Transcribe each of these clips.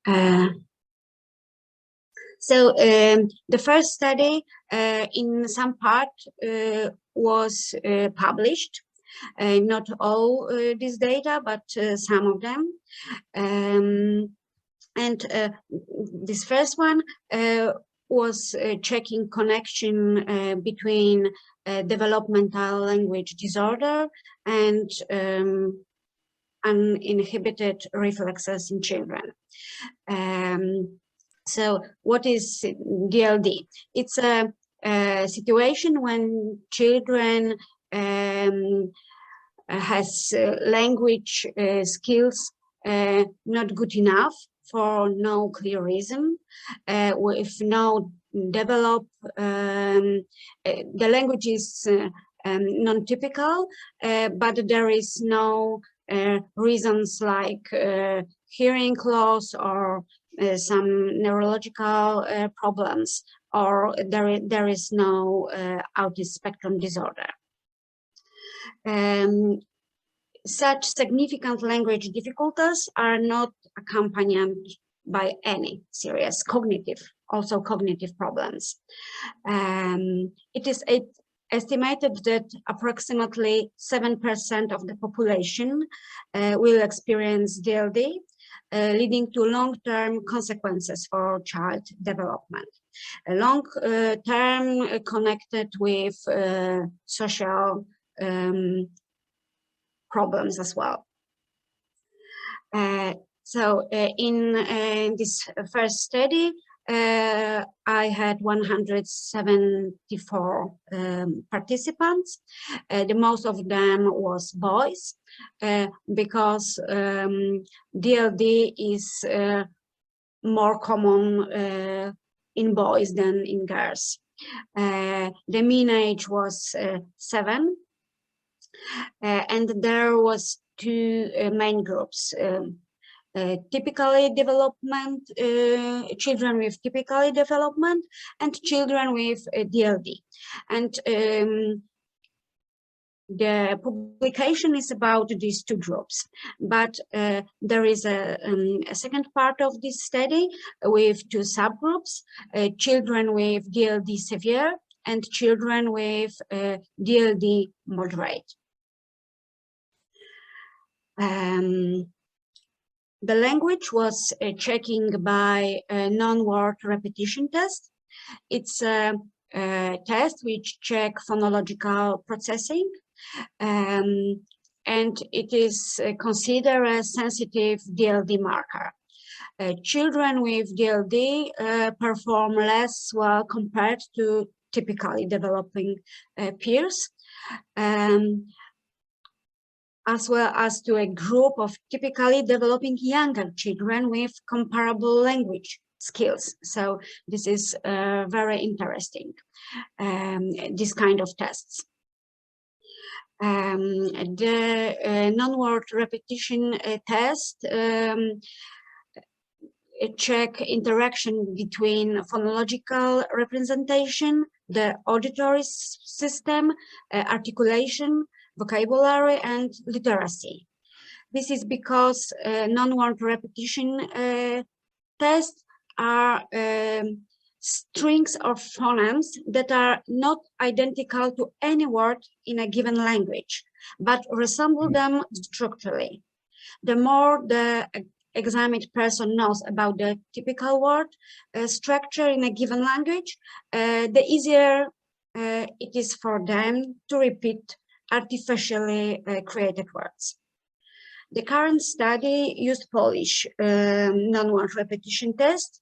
Right. So the first study in some part was published, not all this data, but some of them. And this first one was checking connection between developmental language disorder and uninhibited reflexes in children. So what is DLD? It's a situation when children has language skills not good enough for no clear reason, with no develop, the language is non-typical, but there is no reasons like hearing loss or some neurological problems, or there is no autism spectrum disorder. Such significant language difficulties are not accompanied by any serious cognitive problems. It is estimated that approximately 7% of the population will experience DLD, leading to long-term consequences for child development. Long-term connected with social problems as well. So in this first study, I had 174 participants. The most of them was boys, because DLD is more common in boys than in girls. The mean age was 7. And there was two main groups, typically development, children with typically development, and children with DLD. And the publication is about these two groups, but there is a second part of this study with two subgroups, children with DLD severe and children with DLD moderate. The language was checking by a non-word repetition test. It's a test which check phonological processing, and it is considered a sensitive DLD marker. Children with DLD perform less well compared to typically developing peers, as well as to a group of typically developing younger children with comparable language skills. So this is very interesting, this kind of tests. The non-word repetition test check interaction between phonological representation, the auditory system, articulation, vocabulary, and literacy. This is because non-word repetition tests are strings of phonemes that are not identical to any word in a given language, but resemble them structurally. The more the examined person knows about the typical word structure in a given language, the easier it is for them to repeat artificially created words. The current study used Polish non-word repetition test,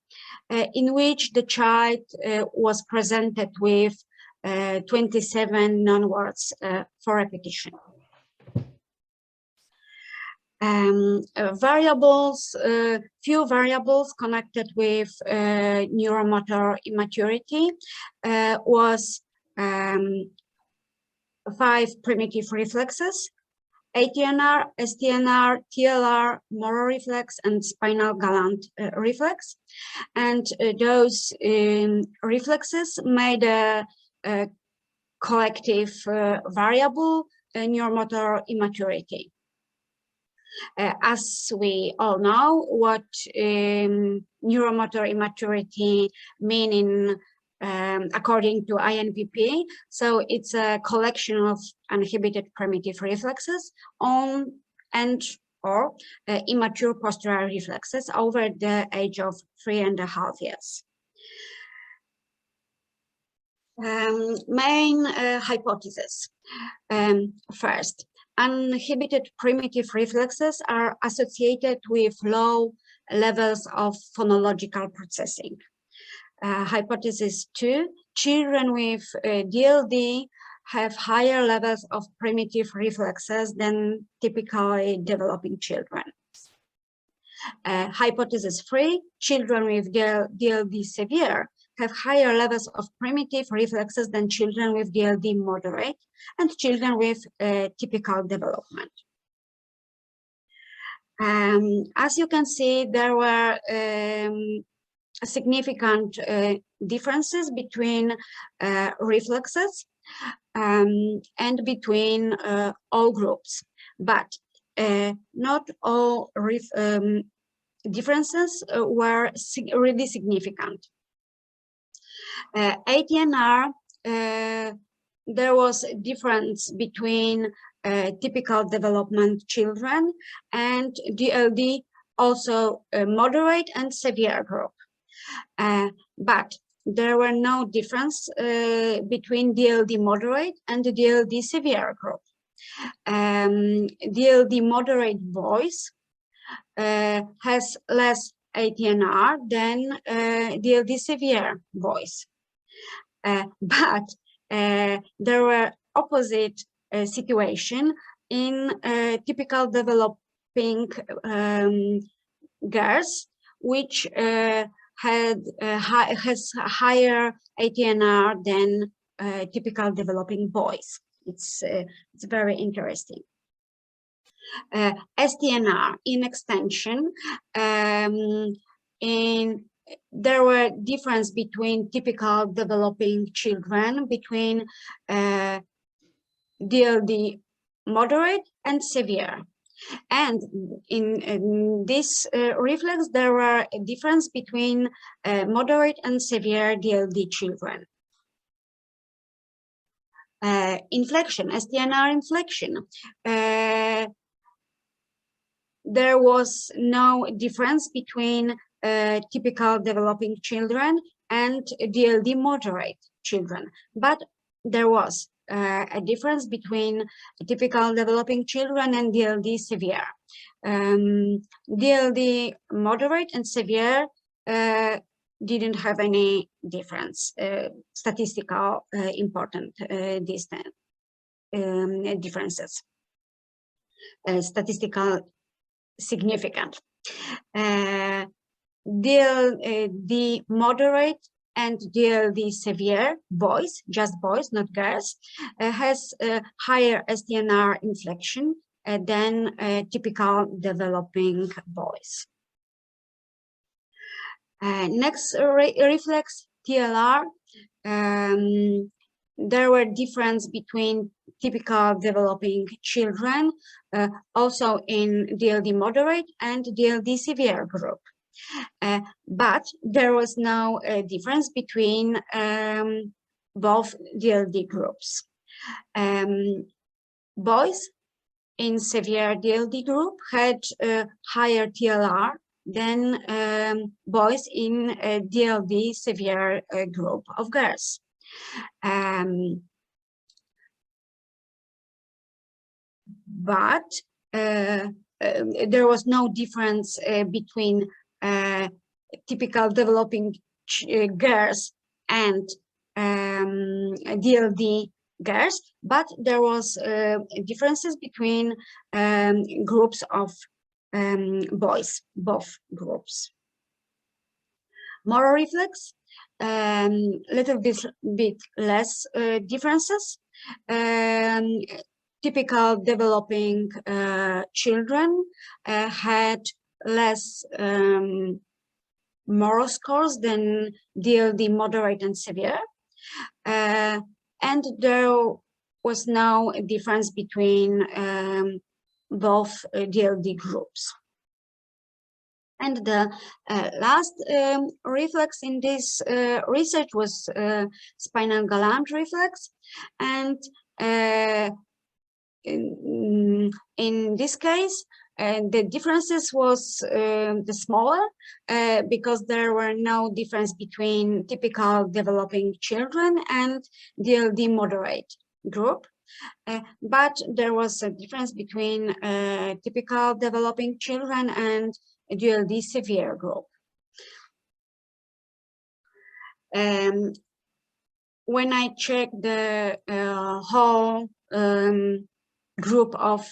in which the child was presented with 27 non-words for repetition. Few variables connected with neuromotor immaturity was 5 primitive reflexes: ATNR, STNR, TLR, motor reflex, and spinal gland reflex. And those reflexes made a collective variable neuromotor immaturity. As we all know, what neuromotor immaturity mean according to INPP. So it's a collection of inhibited primitive reflexes on and or immature postural reflexes over the age of 3.5 years. Main hypothesis. First, uninhibited primitive reflexes are associated with low levels of phonological processing. Hypothesis 2, children with DLD have higher levels of primitive reflexes than typically developing children. Hypothesis 3, children with DLD severe have higher levels of primitive reflexes than children with DLD moderate and children with typical development. As you can see, there were significant differences between reflexes and between all groups, but not all differences were really significant. ATNR, there was a difference between typical development children and DLD, also a moderate and severe group. But there were no difference between DLD moderate and the DLD severe group. DLD moderate boys has less ATNR than DLD severe boys. But there were opposite situation in typical developing girls, which has higher ATNR than typical developing boys. It's very interesting. STNR in extension, there were difference between typical developing children between DLD moderate and severe. And in this reflex, there were a difference between moderate and severe DLD children. Inflection, STNR inflection. There was no difference between typical developing children and DLD moderate children, but there was a difference between typical developing children and DLD severe. DLD moderate and severe didn't have any difference, statistical important differences, statistical significant. DLD moderate and DLD severe boys, just boys, not girls, has higher STNR inflection than typical developing boys. Next reflex, TLR. There were difference between typical developing children, also in DLD moderate and DLD severe group. But there was no difference between both DLD groups. Boys in severe DLD group had higher TLR than boys in DLD severe group of girls. But there was no difference between typical developing girls and DLD girls, but there was differences between groups of boys, both groups. Motor reflex, little bit less differences. Typical developing children had less motor scores than DLD moderate and severe. And there was no difference between both DLD groups. And the last reflex in this research was spinal galant reflex. And in this case, the differences was the smaller because there were no difference between typical developing children and DLD moderate group. But there was a difference between typical developing children and DLD severe group. When I checked the whole group of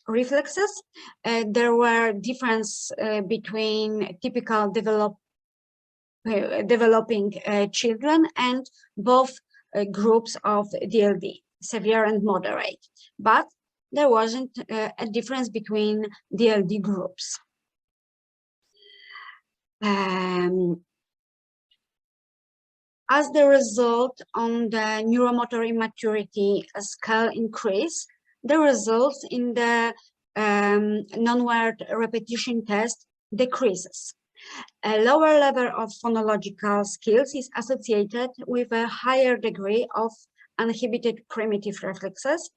reflexes, there were difference between typical developing children and both groups of DLD, severe and moderate, but there wasn't a difference between DLD groups. As the result on the neuromotor immaturity scale increase, the results in the non-word repetition test decreases. A lower level of phonological skills is associated with a higher degree of uninhibited primitive reflexes.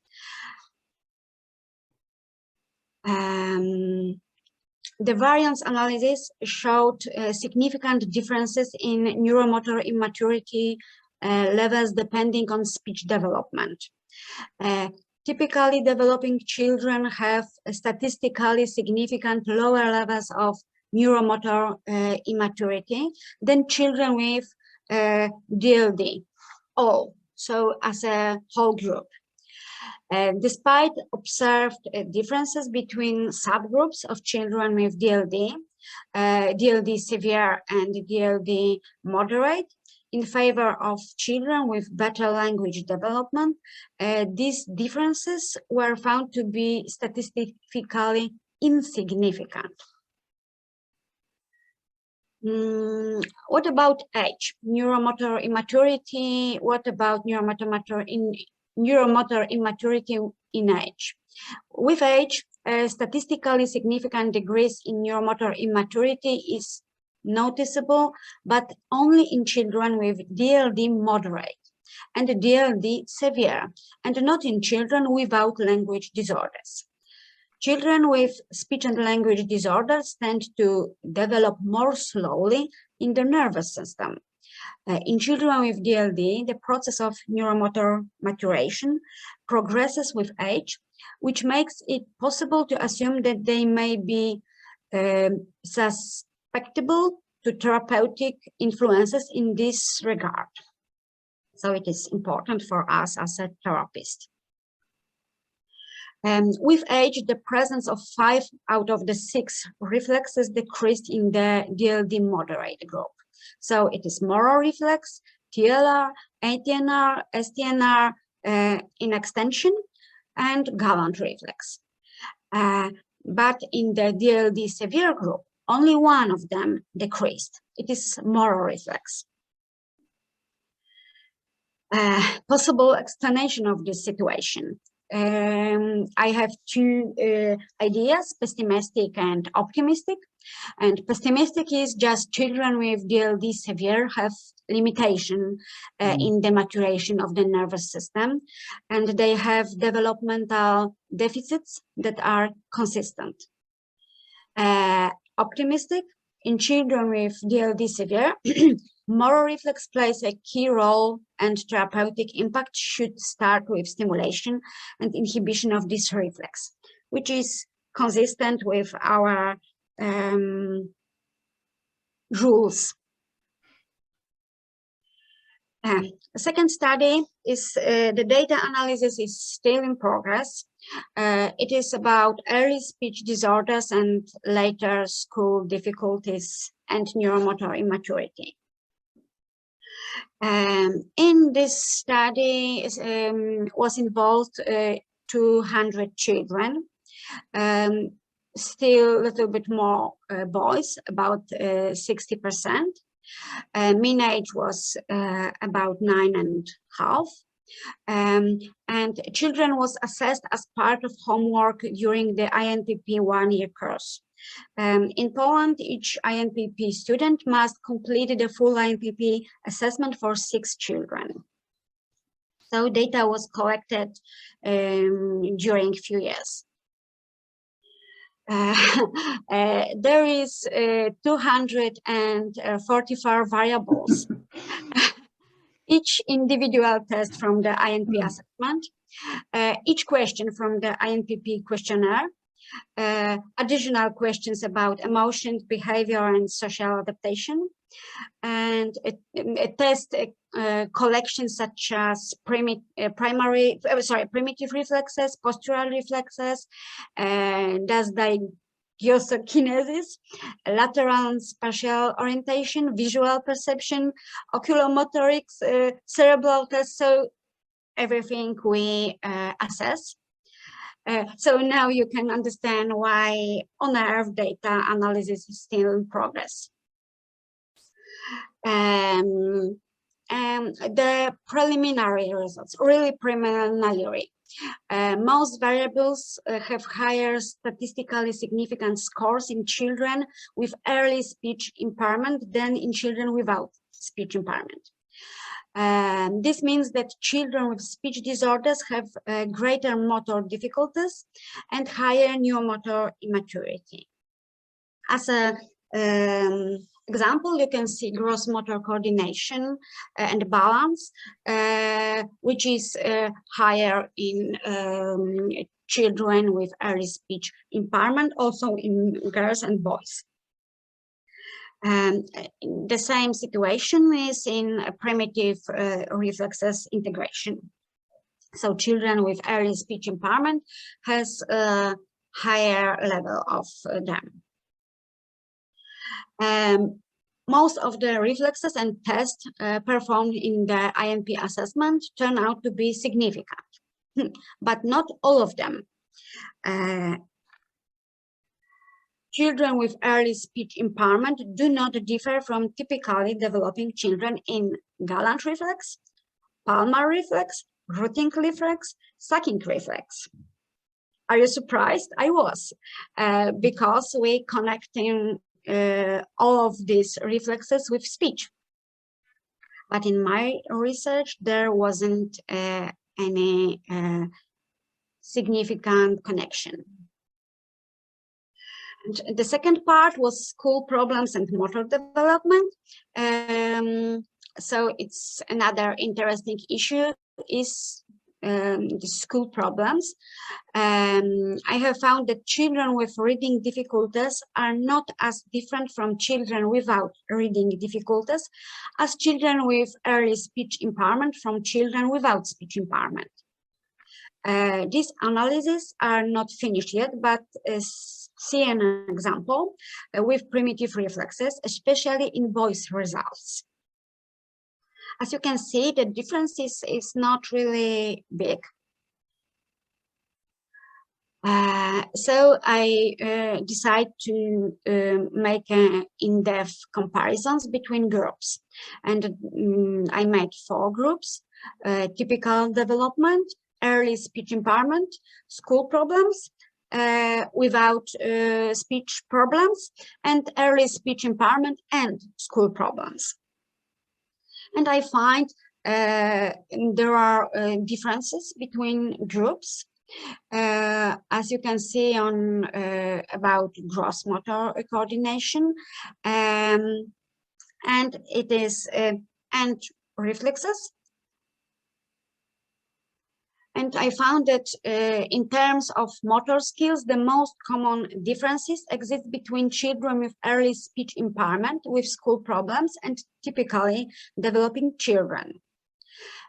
The variance analysis showed significant differences in neuromotor immaturity levels depending on speech development. Typically, developing children have statistically significant lower levels of neuromotor immaturity than children with DLD, so as a whole group. Despite observed differences between subgroups of children with DLD, DLD severe and DLD moderate, in favor of children with better language development, these differences were found to be statistically insignificant. What about age? Neuromotor immaturity. What about neuromotor immaturity in age? With age, statistically significant decrease in neuromotor immaturity is noticeable, but only in children with DLD moderate and DLD severe, and not in children without language disorders. Children with speech and language disorders tend to develop more slowly in the nervous system. In children with DLD, the process of neuromotor maturation progresses with age, which makes it possible to assume that they may be susceptible to therapeutic influences in this regard. So it is important for us as a therapist. With age, the presence of 5 out of the 6 reflexes decreased in the DLD moderate group. So it is motor reflex, TLR, ATNR, STNR in extension, and galant reflex. But in the DLD severe group, only one of them decreased. It is motor reflex. Possible explanation of this situation. I have 2 ideas, pessimistic and optimistic. And pessimistic is just children with DLD severe have limitation in the maturation of the nervous system, and they have developmental deficits that are consistent. Optimistic, in children with DLD severe, motor reflex plays a key role, and therapeutic impact should start with stimulation and inhibition of this reflex, which is consistent with our rules. The second study is the data analysis is still in progress. It is about early speech disorders and later school difficulties and neuromotor immaturity. In this study was involved 200 children, still a little bit more boys, about 60%. Mean age was about 9.5. And children was assessed as part of homework during the INPP one-year course. In Poland, each INPP student must complete the full INPP assessment for 6 children. So data was collected during few years. There is 244 variables. Each individual test from the INP assessment, each question from the INPP questionnaire, additional questions about emotions, behavior, and social adaptation, and a test collections such as primitive reflexes, postural reflexes, does diagnosis, lateral and spatial orientation, visual perception, oculomotorics, cerebral tests, so everything we assess. So now you can understand why on-earth data analysis is still in progress. The preliminary results, really preliminary. Most variables have higher statistically significant scores in children with early speech impairment than in children without speech impairment. This means that children with speech disorders have greater motor difficulties and higher neuromotor immaturity. As a example, you can see gross motor coordination and balance, which is higher in children with early speech impairment, also in girls and boys. The same situation is in primitive reflexes integration. So children with early speech impairment has a higher level of them. Most of the reflexes and tests performed in the INP assessment turn out to be significant, but not all of them. Children with early speech impairment do not differ from typically developing children in gallant reflex, palmar reflex, rooting reflex, sucking reflex. Are you surprised? I was, because we connecting all of these reflexes with speech. But in my research, there wasn't any significant connection. And the second part was school problems and motor development. So it's another interesting issue is the school problems. I have found that children with reading difficulties are not as different from children without reading difficulties as children with early speech impairment from children without speech impairment. These analyses are not finished yet, but see an example with primitive reflexes, especially in boys' results. As you can see, the difference is not really big. So I decided to make in-depth comparisons between groups. And I made 4 groups: typical development, early speech impairment, school problems, without speech problems, and early speech impairment and school problems. And I find there are differences between groups. As you can see on about gross motor coordination, and it is and reflexes. And I found that in terms of motor skills, the most common differences exist between children with early speech impairment with school problems and typically developing children.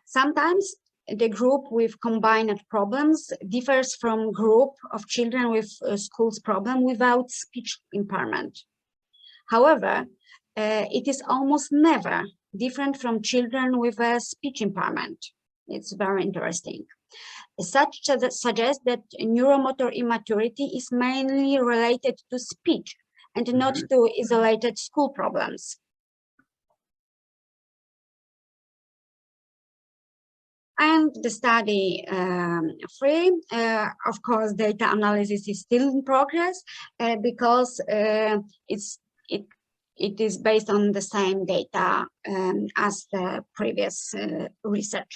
Sometimes the group with combined problems differs from group of children with school's problem without speech impairment. However, it is almost never different from children with a speech impairment. It's very interesting. Such suggests that neuromotor immaturity is mainly related to speech and not to isolated school problems. And the study 3, of course, data analysis is still in progress because it is based on the same data as the previous research.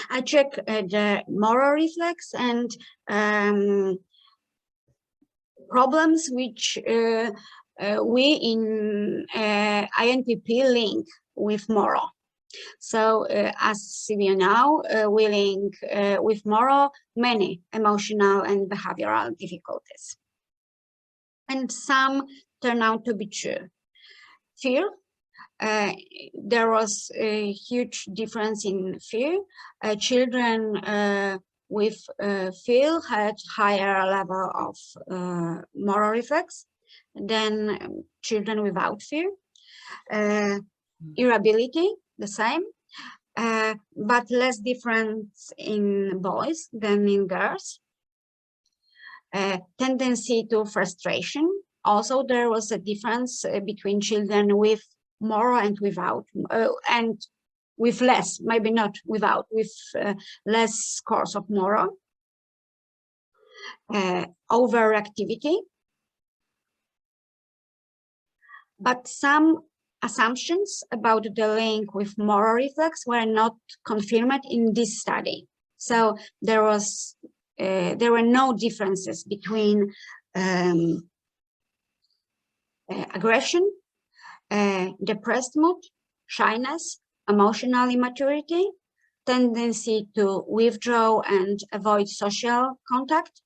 I check the motor reflex and problems which we in INPP link with motor. So as we know, we link with motor many emotional and behavioral difficulties. And some turn out to be true. Fear. There was a huge difference in fear. Children with fear had higher level of motor reflex than children without fear. Irritability, the same, but less difference in boys than in girls. Tendency to frustration. Also, there was a difference between children with more and without, and with less, maybe not without, with less scores of moral. Overactivity. But some assumptions about the link with motor reflex were not confirmed in this study. So there were no differences between aggression, depressed mood, shyness, emotional immaturity, tendency to withdraw and avoid social contact,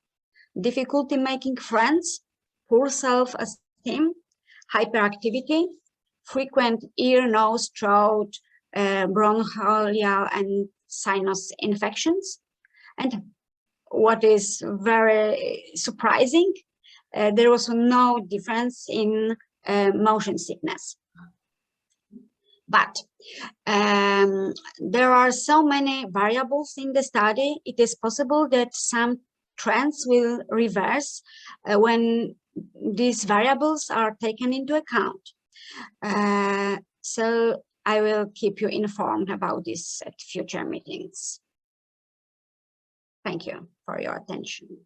difficulty making friends, poor self-esteem, hyperactivity, frequent ear, nose, throat, bronchial and sinus infections. And what is very surprising, there was no difference in motion sickness. But there are so many variables in the study, it is possible that some trends will reverse when these variables are taken into account. So I will keep you informed about this at future meetings. Thank you for your attention.